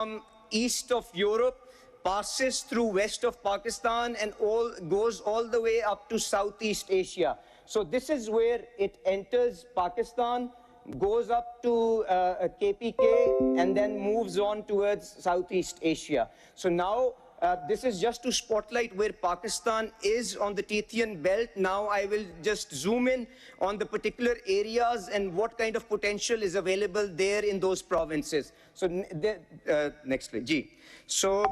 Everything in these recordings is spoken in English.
from east of Europe, passes through west of Pakistan, and goes all the way up to Southeast Asia. So this is where it enters Pakistan, goes up to KPK, and then moves on towards Southeast Asia. So now this is just to spotlight where Pakistan is on the Tethyan belt. Now I will just zoom in on the particular areas and what kind of potential is available there in those provinces. So next slide, G. So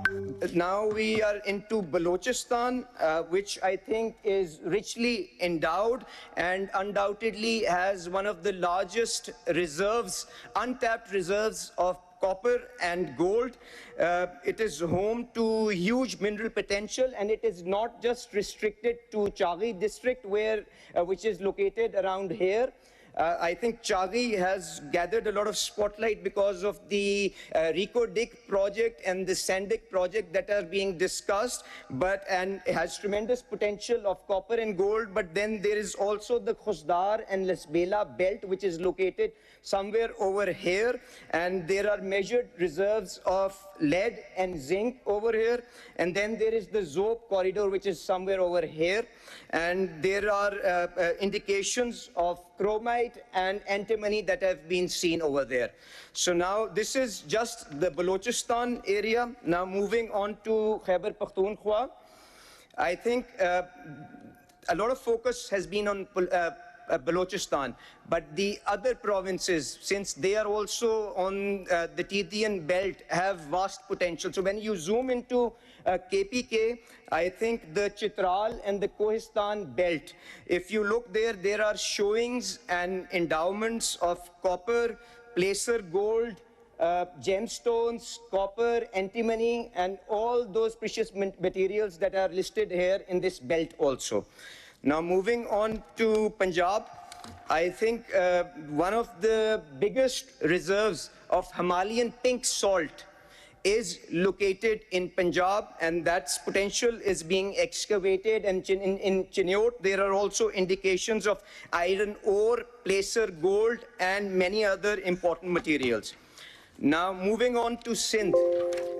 now we are into Balochistan, which I think is richly endowed and undoubtedly has one of the largest reserves, untapped reserves of copper and gold. It is home to huge mineral potential, and it is not just restricted to Chaghi district, which is located around here. I think Chaghi has gathered a lot of spotlight because of the Rico Dick project and the Sandik project that are being discussed, and has tremendous potential of copper and gold. But then there is also the Khusdar and Lasbela belt, which is located somewhere over here, and there are measured reserves of lead and zinc over here. And then there is the Zob corridor, which is somewhere over here, and there are indications of chromite and antimony that have been seen over there. So now this is just the Balochistan area. Now moving on to Khyber Pakhtunkhwa, I think a lot of focus has been on Balochistan, but the other provinces, since they are also on the Tethyan belt, have vast potential. So when you zoom into KPK, I think the Chitral and the Kohistan belt, if you look there, there are showings and endowments of copper, placer gold, gemstones, copper, antimony, and all those precious materials that are listed here in this belt also. Now moving on to Punjab, I think one of the biggest reserves of Himalayan pink salt is located in Punjab, and that's potential is being excavated. And in Chiniot, there are also indications of iron ore, placer gold, and many other important materials. Now moving on to Sindh,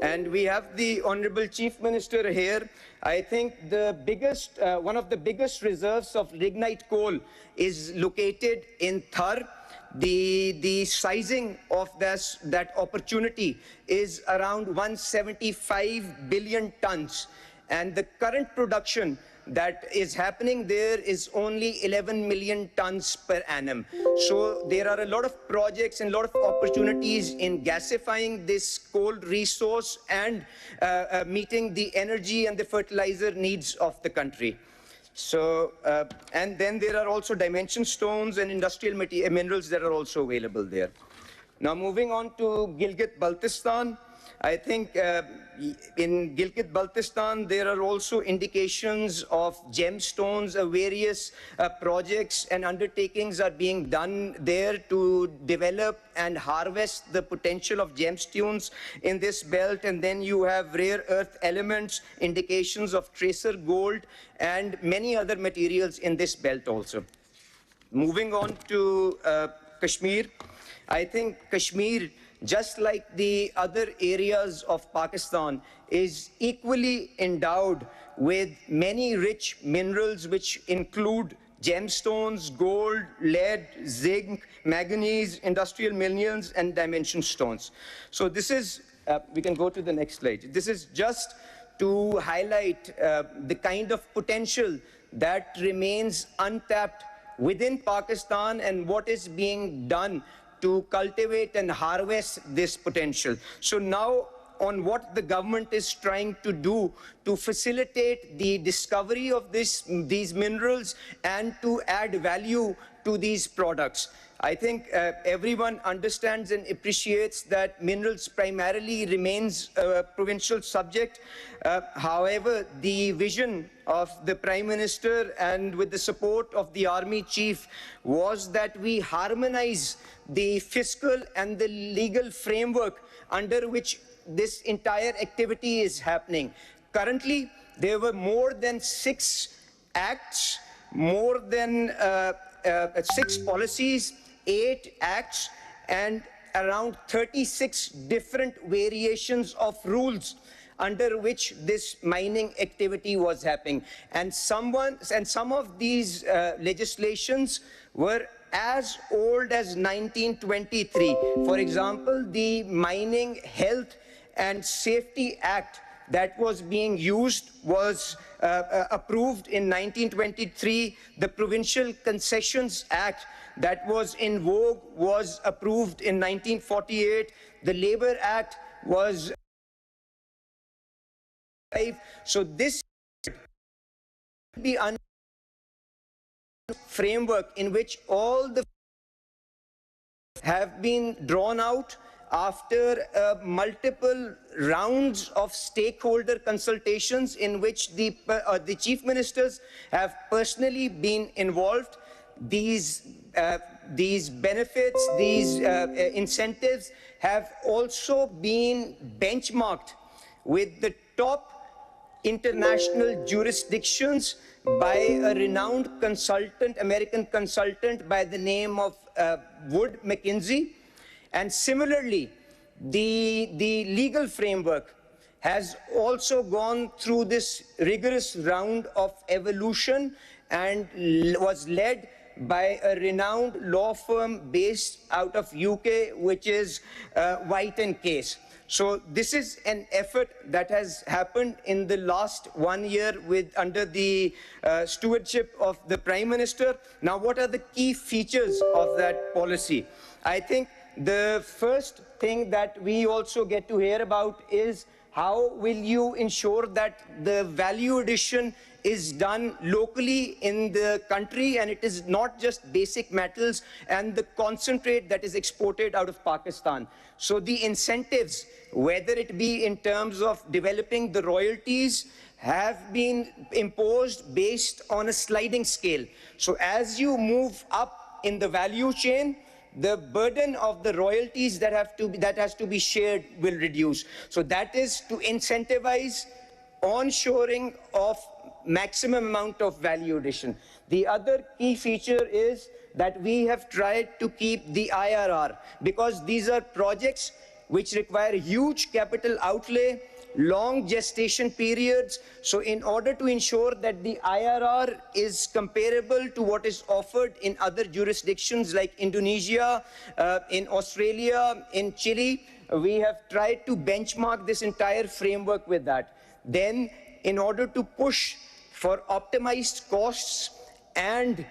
and we have the Honorable Chief Minister here. I think the biggest, one of the biggest reserves of lignite coal is located in Thar. The sizing of that opportunity is around 175 billion tons, and the current production that is happening there is only 11 million tons per annum. So there are a lot of projects and a lot of opportunities in gasifying this coal resource and meeting the energy and the fertilizer needs of the country. So, and then there are also dimension stones and industrial minerals that are also available there. Now moving on to Gilgit-Baltistan, I think in Gilgit-Baltistan, there are also indications of gemstones, various projects and undertakings are being done there to develop and harvest the potential of gemstones in this belt. And then you have rare earth elements, indications of tracer gold, and many other materials in this belt also. Moving on to Kashmir, I think Kashmir, just like the other areas of Pakistan, is equally endowed with many rich minerals, which include gemstones, gold, lead, zinc, manganese, industrial minerals, and dimension stones. So this is, we can go to the next slide. This is just to highlight the kind of potential that remains untapped within Pakistan and what is being done to cultivate and harvest this potential. So now on what the government is trying to do to facilitate the discovery of these minerals and to add value to these products. I think everyone understands and appreciates that minerals primarily remains a provincial subject. However, the vision of the Prime Minister and with the support of the Army Chief was that we harmonize the fiscal and the legal framework under which this entire activity is happening. Currently, there were more than 6 acts, more than 6 policies, 8 acts, and around 36 different variations of rules under which this mining activity was happening. And some of these legislations were as old as 1923. For example, the Mining Health and Safety Act that was being used was approved in 1923. The Provincial Concessions Act that was in vogue was approved in 1948. The Labour Act was so this be under framework in which all the have been drawn out after multiple rounds of stakeholder consultations in which the chief ministers have personally been involved. These benefits, these incentives have also been benchmarked with the top international jurisdictions by a renowned consultant, American consultant by the name of Wood Mackenzie. And similarly, the legal framework has also gone through this rigorous round of evolution and was led by a renowned law firm based out of UK, which is White and Case. So this is an effort that has happened in the last 1 year under the stewardship of the Prime Minister. Now, what are the key features of that policy? I think the first thing that we also get to hear about is how will you ensure that the value addition is done locally in the country, and it is not just basic metals and the concentrate that is exported out of Pakistan. So the incentives, whether it be in terms of developing the royalties, have been imposed based on a sliding scale. So as you move up in the value chain, the burden of the royalties that has to be shared will reduce. So that is to incentivize onshoring of maximum amount of value addition. The other key feature is that we have tried to keep the IRR, because these are projects which require huge capital outlay, long gestation periods. So in order to ensure that the IRR is comparable to what is offered in other jurisdictions like Indonesia, in Australia, in Chile, we have tried to benchmark this entire framework with that. Then, in order to push for optimized costs and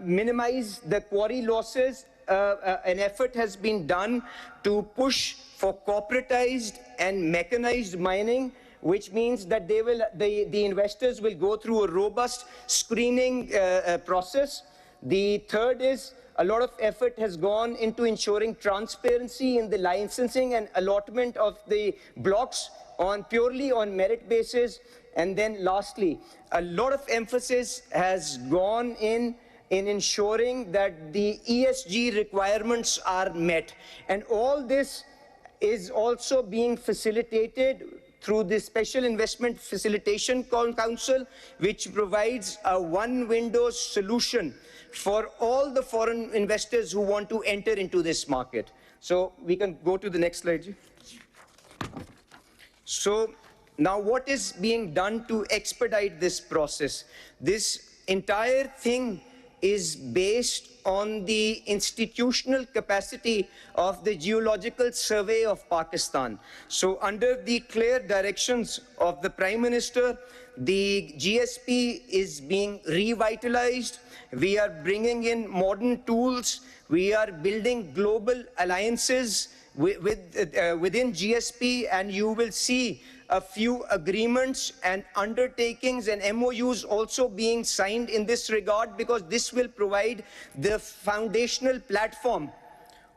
minimize the quarry losses, an effort has been done to push for corporatized and mechanized mining, which means that the investors will go through a robust screening process. The third is a lot of effort has gone into ensuring transparency in the licensing and allotment of the blocks purely on merit basis. And then lastly, a lot of emphasis has gone in ensuring that the ESG requirements are met. And all this is also being facilitated through the Special Investment Facilitation Council, which provides a one-window solution for all the foreign investors who want to enter into this market. So we can go to the next slide. So now what is being done to expedite this process? This entire thing is based on the institutional capacity of the Geological Survey of Pakistan. So under the clear directions of the Prime Minister, the GSP is being revitalized. We are bringing in modern tools. We are building global alliances within GSP, and you will see a few agreements and undertakings and MOUs also being signed in this regard, because this will provide the foundational platform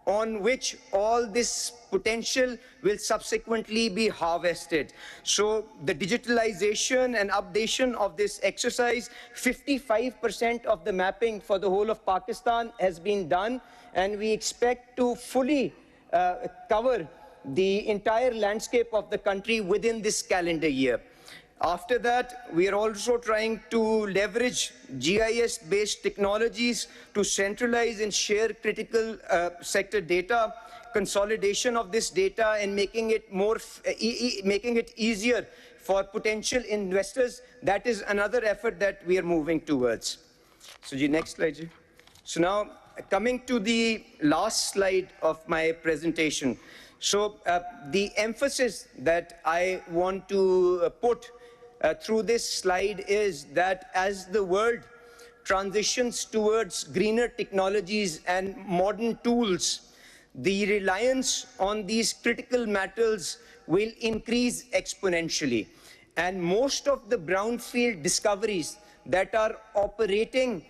on which all this potential will subsequently be harvested. So the digitalization and updation of this exercise, 55% of the mapping for the whole of Pakistan has been done, and we expect to fully cover the entire landscape of the country within this calendar year. After that, we are also trying to leverage GIS-based technologies to centralize and share critical sector data, consolidation of this data, and making it making it easier for potential investors. That is another effort that we are moving towards. So, next slide. Ji. So now, coming to the last slide of my presentation. So the emphasis that I want to put through this slide is that as the world transitions towards greener technologies and modern tools, the reliance on these critical metals will increase exponentially. And most of the brownfield discoveries that are operating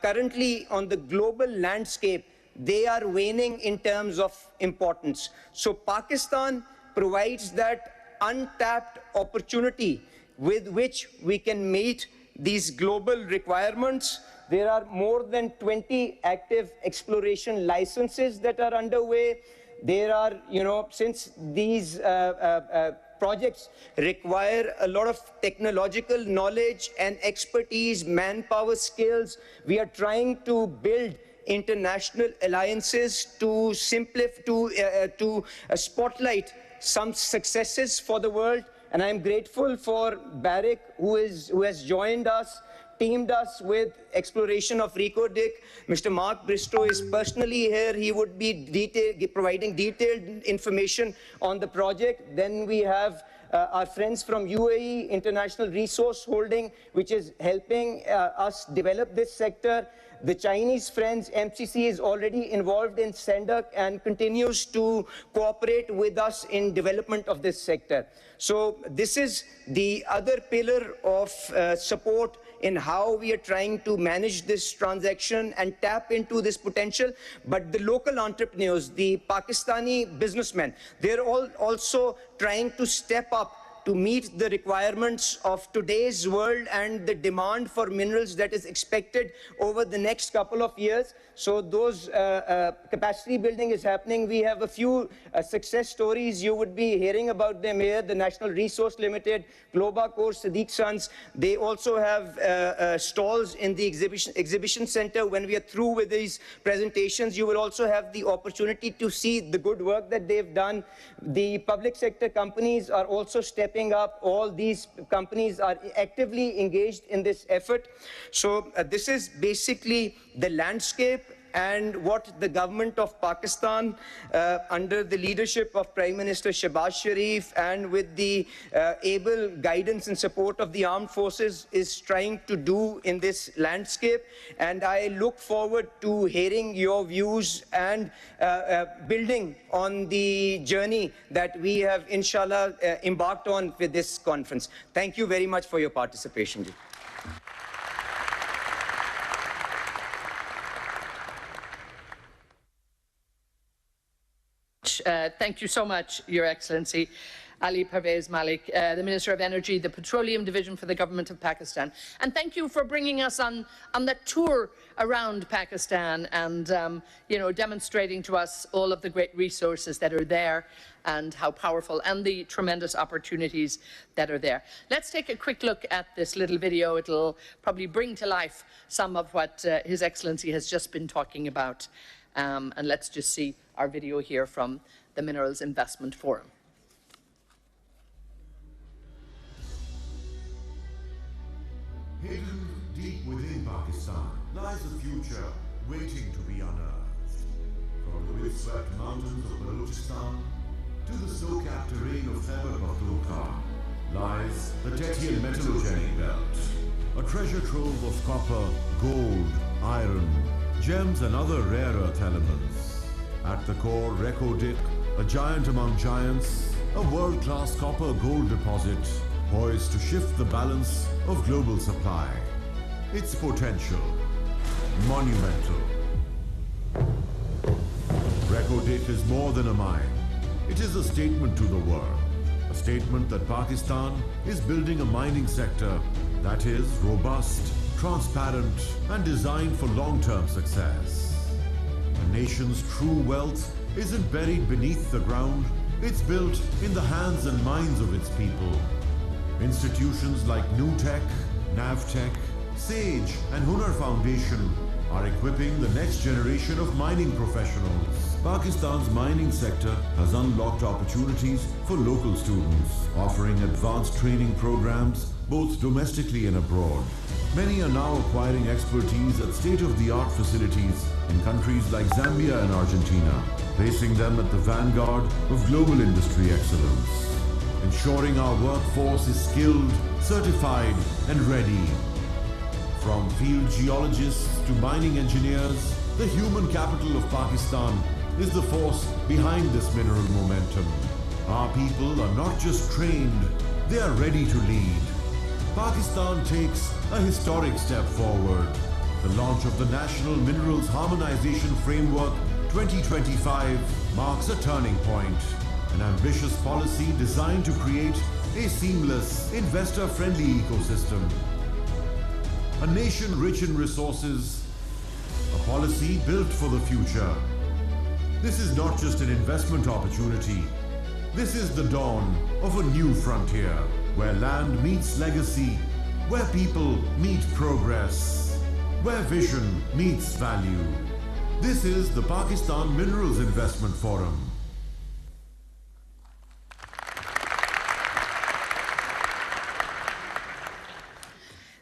currently on the global landscape, they are waning in terms of importance. So Pakistan provides that untapped opportunity with which we can meet these global requirements. There are more than 20 active exploration licenses that are underway. There are, since these projects require a lot of technological knowledge and expertise, manpower skills, we are trying to build international alliances to spotlight some successes for the world. And I'm grateful for Barrick, who has joined us, teamed us with exploration of Reko-Diq. Mr. Mark Bristow is personally here. He would be providing detailed information on the project. Then we have our friends from UAE, International Resource Holding, which is helping us develop this sector. The Chinese friends, MCC, is already involved in SENDAC and continues to cooperate with us in development of this sector. So this is the other pillar of support in how we are trying to manage this transaction and tap into this potential. But the local entrepreneurs, the Pakistani businessmen, they're all also trying to step up to meet the requirements of today's world and the demand for minerals that is expected over the next couple of years. So those capacity building is happening. We have a few success stories. You would be hearing about them here. The National Resource Limited, Globacor, Sadiq Sons. They also have stalls in the exhibition center. When we are through with these presentations, you will also have the opportunity to see the good work that they've done. The public sector companies are also stepping up. All these companies are actively engaged in this effort. So this is basically the landscape and what the government of Pakistan, under the leadership of Prime Minister Shehbaz Sharif and with the able guidance and support of the armed forces, is trying to do in this landscape. And I look forward to hearing your views and building on the journey that we have, inshallah, embarked on with this conference. Thank you very much for your participation. Thank you so much, Your Excellency, Ali Parvez Malik, the Minister of Energy, the Petroleum Division for the Government of Pakistan. And thank you for bringing us on that tour around Pakistan and, demonstrating to us all of the great resources that are there and how powerful and the tremendous opportunities that are there. Let's take a quick look at this little video. It'll probably bring to life some of what His Excellency has just been talking about. And let's just see our video here from the Minerals Investment Forum. Hidden deep within Pakistan lies a future waiting to be unearthed. From the windswept mountains of Balochistan to the snow-capped terrain of Khyber Pakhtunkhwa lies the Tetian metallogenic belt, a treasure trove of copper, gold, iron, gems and other rare earth elements. At the core, Reko-Diq, a giant among giants, a world-class copper-gold deposit poised to shift the balance of global supply. Its potential, monumental. Reko-Diq is more than a mine. It is a statement to the world. A statement that Pakistan is building a mining sector that is robust, transparent, and designed for long-term success. A nation's true wealth isn't buried beneath the ground. It's built in the hands and minds of its people. Institutions like NewTech, NavTech, SAGE and Hunar Foundation are equipping the next generation of mining professionals. Pakistan's mining sector has unlocked opportunities for local students, offering advanced training programs both domestically and abroad. Many are now acquiring expertise at state-of-the-art facilities in countries like Zambia and Argentina, placing them at the vanguard of global industry excellence, ensuring our workforce is skilled, certified and ready. From field geologists to mining engineers, the human capital of Pakistan is the force behind this mineral momentum. Our people are not just trained, they are ready to lead. Pakistan takes a historic step forward. The launch of the National Minerals Harmonization Framework 2025 marks a turning point, an ambitious policy designed to create a seamless, investor-friendly ecosystem. A nation rich in resources, a policy built for the future. This is not just an investment opportunity. This is the dawn of a new frontier, where land meets legacy, where people meet progress, where vision meets value. This is the Pakistan Minerals Investment Forum.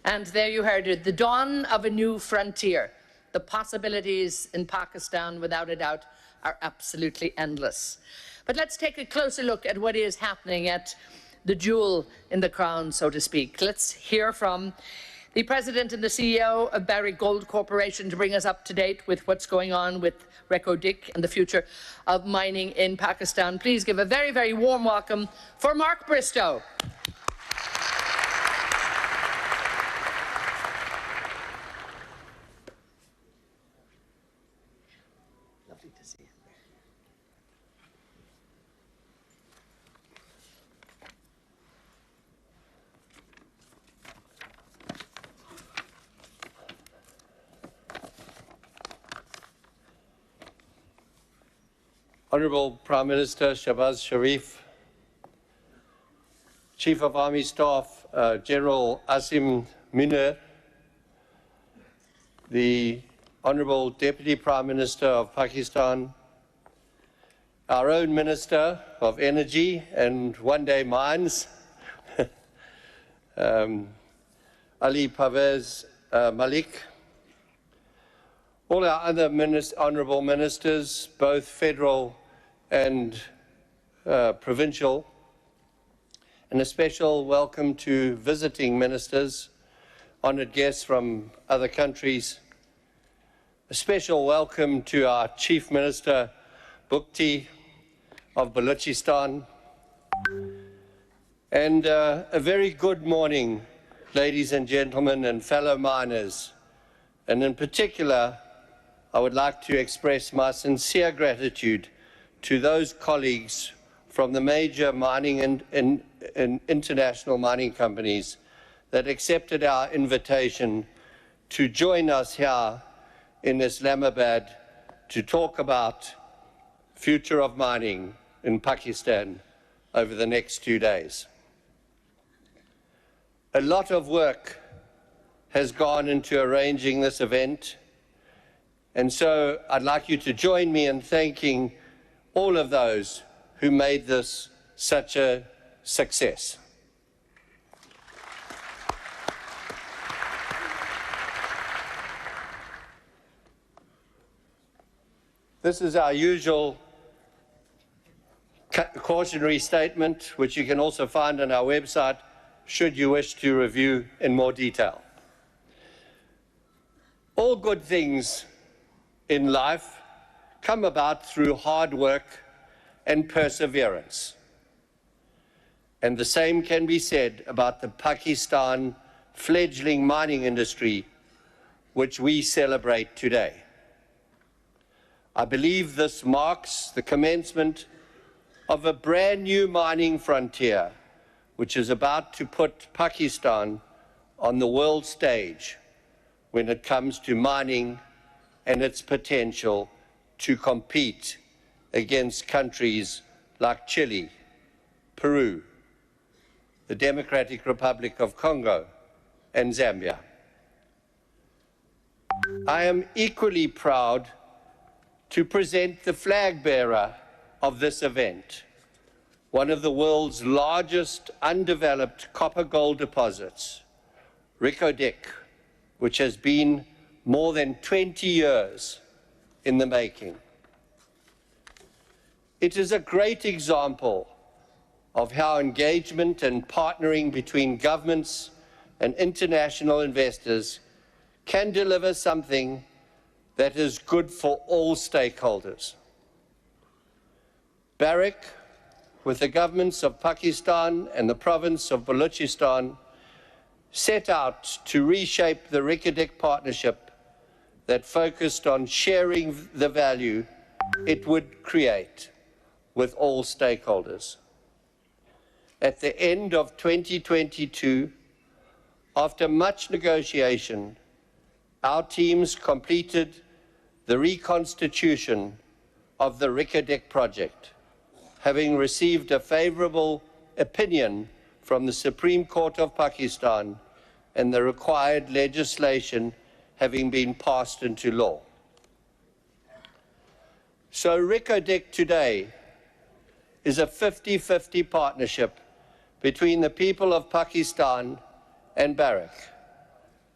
And there you heard it, the dawn of a new frontier. The possibilities in Pakistan, without a doubt, are absolutely endless. But let's take a closer look at what is happening at the jewel in the crown, so to speak. Let's hear from the president and the CEO of Barrick Gold Corporation to bring us up to date with what's going on with Reko Diq and the future of mining in Pakistan. Please give a very, very warm welcome for Mark Bristow. Lovely to see you. Honourable Prime Minister Shahbaz Sharif, Chief of Army Staff General Asim Munir, the Honourable Deputy Prime Minister of Pakistan, our own Minister of Energy and one-day mines, Ali Parvez Malik, all our other honourable ministers, both federal and provincial, and a special welcome to visiting ministers, honoured guests from other countries. A special welcome to our Chief Minister, Bukti of Balochistan. And a very good morning, ladies and gentlemen and fellow miners. And in particular, I would like to express my sincere gratitude to those colleagues from the major mining and international mining companies that accepted our invitation to join us here in Islamabad to talk about future of mining in Pakistan over the next 2 days. A lot of work has gone into arranging this event, and so I'd like you to join me in thanking all of those who made this such a success. This is our usual cautionary statement, which you can also find on our website, should you wish to review in more detail. All good things in life come about through hard work and perseverance. And the same can be said about the Pakistan fledgling mining industry, which we celebrate today. I believe this marks the commencement of a brand new mining frontier, which is about to put Pakistan on the world stage when it comes to mining and its potential to compete against countries like Chile, Peru, the Democratic Republic of Congo, and Zambia. I am equally proud to present the flag bearer of this event, one of the world's largest undeveloped copper-gold deposits, Reko Diq, which has been more than 20 years in the making. It is a great example of how engagement and partnering between governments and international investors can deliver something that is good for all stakeholders. Barrick, with the governments of Pakistan and the province of Balochistan, set out to reshape the Reko Diq partnership that focused on sharing the value it would create with all stakeholders. At the end of 2022, after much negotiation, our teams completed the reconstitution of the Reko Diq project, having received a favorable opinion from the Supreme Court of Pakistan and the required legislation having been passed into law. So Reko Diq today is a 50-50 partnership between the people of Pakistan and Barrick,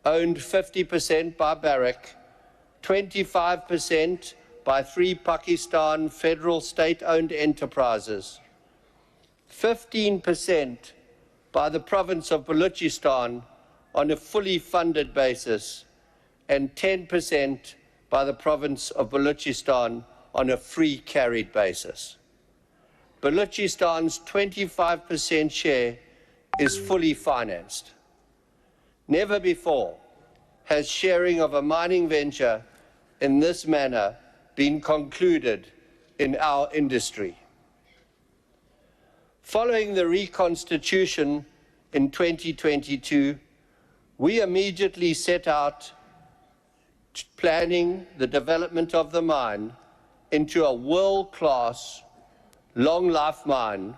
owned 50% by Barrick, 25% by 3 Pakistan federal state-owned enterprises, 15% by the province of Balochistan on a fully funded basis, and 10% by the province of Balochistan on a free carried basis. Balochistan's 25% share is fully financed. Never before has sharing of a mining venture in this manner been concluded in our industry. Following the reconstitution in 2022, we immediately set out planning the development of the mine into a world-class, long-life mine,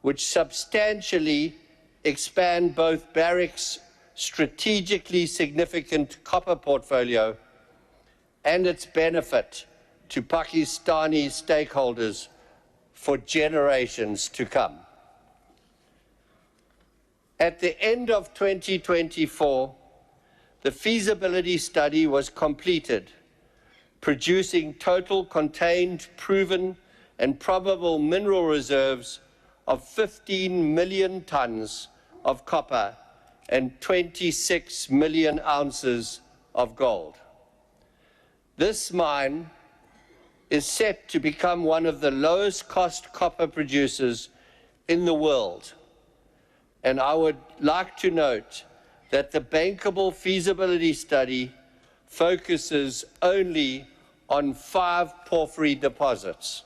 which substantially expand both Barrick's strategically significant copper portfolio and its benefit to Pakistani stakeholders for generations to come. At the end of 2024, the feasibility study was completed, producing total contained, proven, and probable mineral reserves of 15 million tons of copper and 26 million ounces of gold. This mine is set to become one of the lowest cost copper producers in the world. And I would like to note that the bankable feasibility study focuses only on 5 porphyry deposits.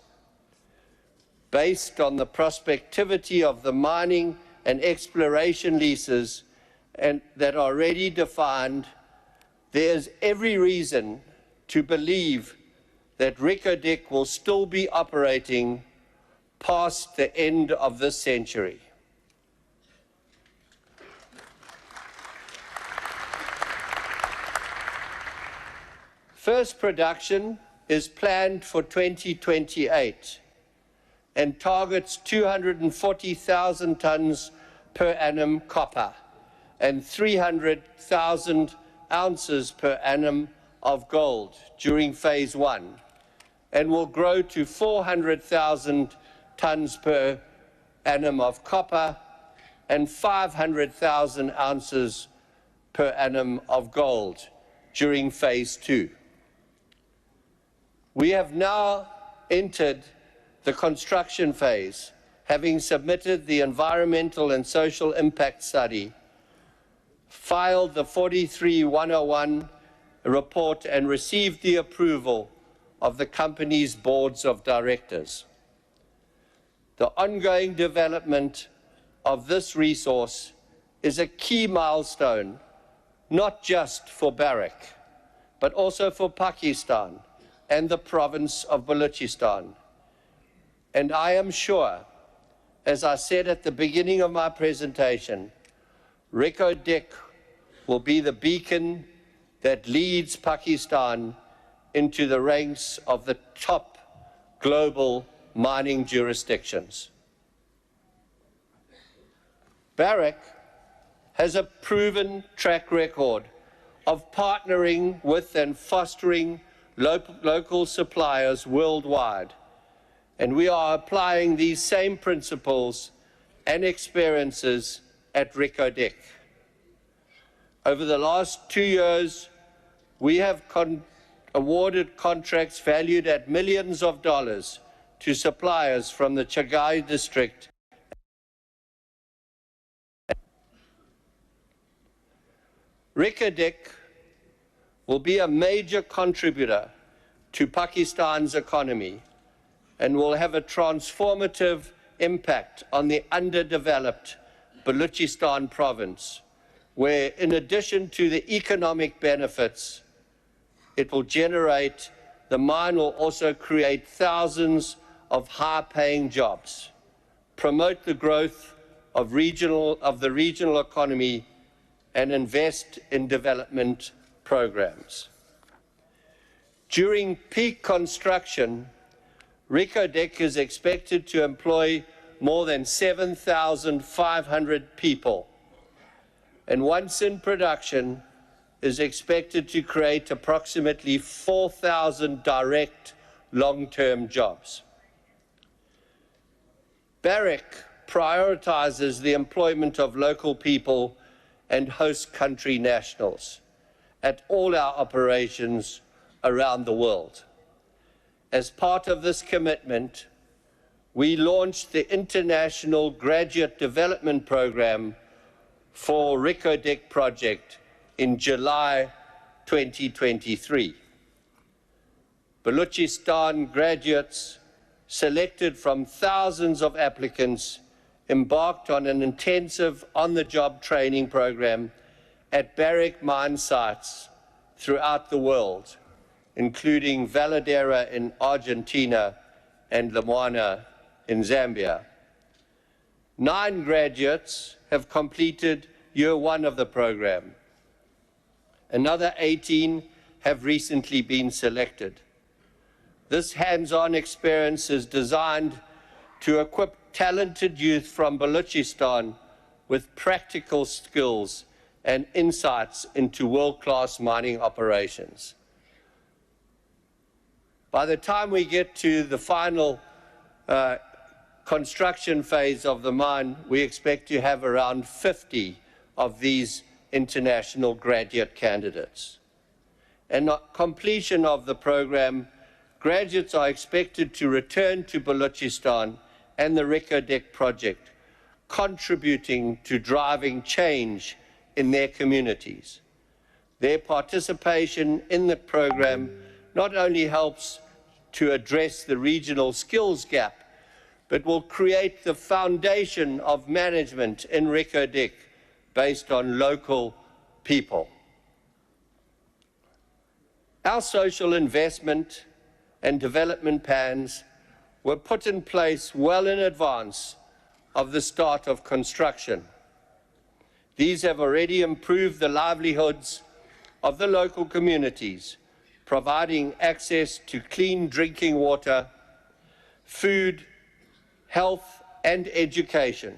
Based on the prospectivity of the mining and exploration leases that are already defined, there is every reason to believe that Reko Diq will still be operating past the end of this century. First production is planned for 2028 and targets 240,000 tons per annum copper and 300,000 ounces per annum of gold during phase 1, and will grow to 400,000 tons per annum of copper and 500,000 ounces per annum of gold during phase 2. We have now entered the construction phase, having submitted the environmental and social impact study, filed the 43-101 report, and received the approval of the company's boards of directors. The ongoing development of this resource is a key milestone, not just for Barrick, but also for Pakistan and the province of Balochistan. And I am sure as I said at the beginning of my presentation, Reko will be the beacon that leads Pakistan into the ranks of the top global mining jurisdictions. Barrick has a proven track record of partnering with and fostering local suppliers worldwide, and we are applying these same principles and experiences at Reko. Over the last 2 years, we have awarded contracts valued at millions of dollars to suppliers from the Chagai district. Reko will be a major contributor to Pakistan's economy and will have a transformative impact on the underdeveloped Balochistan province, where in addition to the economic benefits it will generate, the mine will also create thousands of high-paying jobs, promote the growth of the regional economy, and invest in development programs. During peak construction, Reko is expected to employ more than 7,500 people, and once in production, is expected to create approximately 4,000 direct long-term jobs. Barrick prioritizes the employment of local people and host country nationals at all our operations around the world. As part of this commitment, we launched the International Graduate Development Program for Reko project in July 2023. Balochistan graduates, selected from thousands of applicants, embarked on an intensive on-the-job training program at Barrick mine sites throughout the world, including Veladero in Argentina and Lumwana in Zambia. 9 graduates have completed year 1 of the program. Another 18 have recently been selected. This hands-on experience is designed to equip talented youth from Balochistan with practical skills and insights into world-class mining operations. By the time we get to the final construction phase of the mine, we expect to have around 50 of these international graduate candidates. And at completion of the program, graduates are expected to return to Balochistan and the Reko project, contributing to driving change in their communities. Their participation in the program not only helps to address the regional skills gap, but will create the foundation of management in Reko based on local people. Our social investment and development plans were put in place well in advance of the start of construction. These have already improved the livelihoods of the local communities, providing access to clean drinking water, food, health, and education.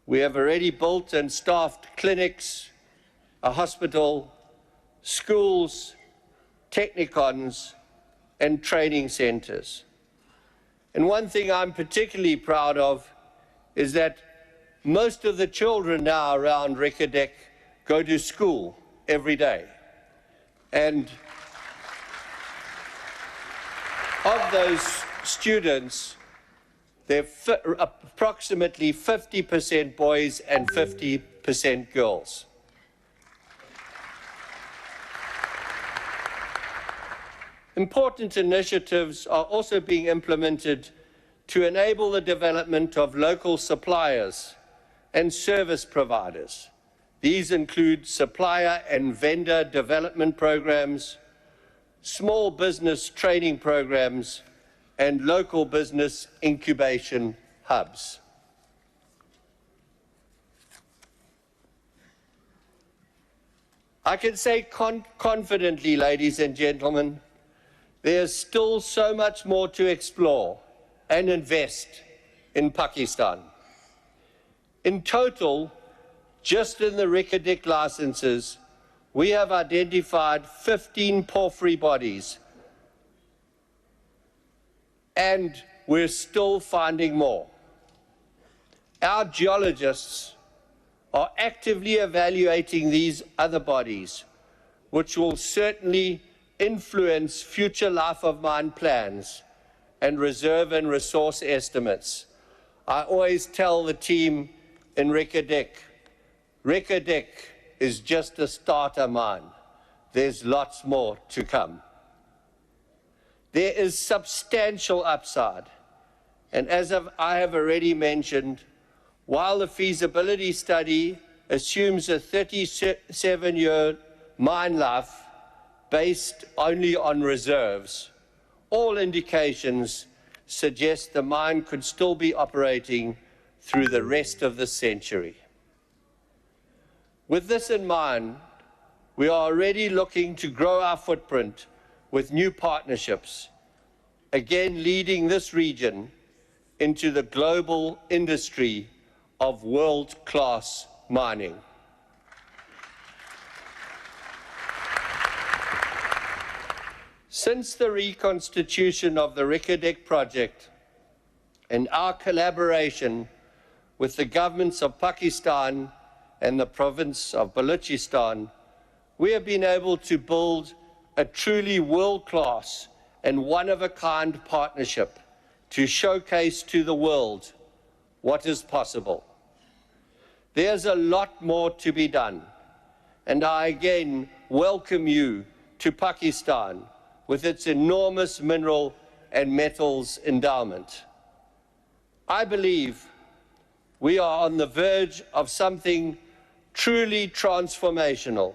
We have already built and staffed clinics, a hospital, schools, technicons, and training centers. And one thing I'm particularly proud of is that most of the children now around Reko go to school every day. And of those students, they're approximately 50% boys and 50% girls. Important initiatives are also being implemented to enable the development of local suppliers and service providers. These include supplier and vendor development programs, small business training programs, and local business incubation hubs. I can say confidently, ladies and gentlemen, there's still so much more to explore and invest in Pakistan. In total, just in the Reko Diq licenses, we have identified 15 porphyry bodies, and we're still finding more. Our geologists are actively evaluating these other bodies, which will certainly influence future life of mine plans and reserve and resource estimates. I always tell the team in Reko Diq is just a starter mine. There's lots more to come. There is substantial upside, and as I have already mentioned, while the feasibility study assumes a 37-year mine life based only on reserves, all indications suggest the mine could still be operating through the rest of the century. With this in mind, we are already looking to grow our footprint with new partnerships, again leading this region into the global industry of world-class mining. Since the reconstitution of the Reko Diq project and our collaboration with the governments of Pakistan and the province of Balochistan, we have been able to build a truly world-class and one-of-a-kind partnership to showcase to the world what is possible. There's a lot more to be done, and I again welcome you to Pakistan with its enormous mineral and metals endowment. I believe we are on the verge of something truly transformational,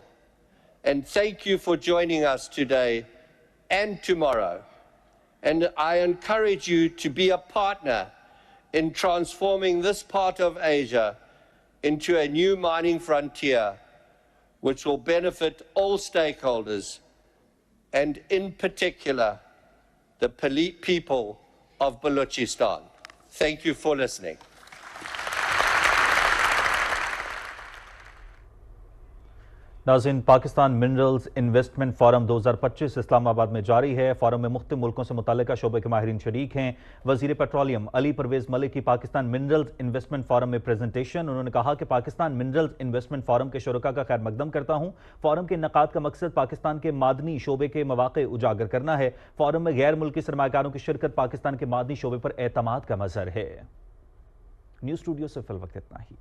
and thank you for joining us today and tomorrow. And I encourage you to be a partner in transforming this part of Asia into a new mining frontier, which will benefit all stakeholders, and in particular, the people of Balochistan. Thank you for listening. नाज़रीन, Pakistan minerals investment forum 2025 Islamabad में जारी है। Forum में मुख्तलिफ मुल्कों से मुतल्लिका शोबे के माहिरीन शरीक हैं। वज़ीर पेट्रोलियम अली परवेज़ मलिक की पाकिस्तान मिनरल्स इन्वेस्टमेंट फोरम में प्रेजेंटेशन। उन्होंने कहा कि पाकिस्तान मिनरल्स इन्वेस्टमेंट फोरम के शुरका का खैर मकदम करता हूँ। फोरम के इनेकाद का मकसद पाकिस्तान के मादनी शोबे के मौक़े उजागर करना है। फोरम में गैर मुल्की सरमायाकारों की शिरकत पाकिस्तान के मादनी शोबे पर एतमाद का मज़हर है। न्यूज़ स्टूडियो से फिल वक्त इतना ही।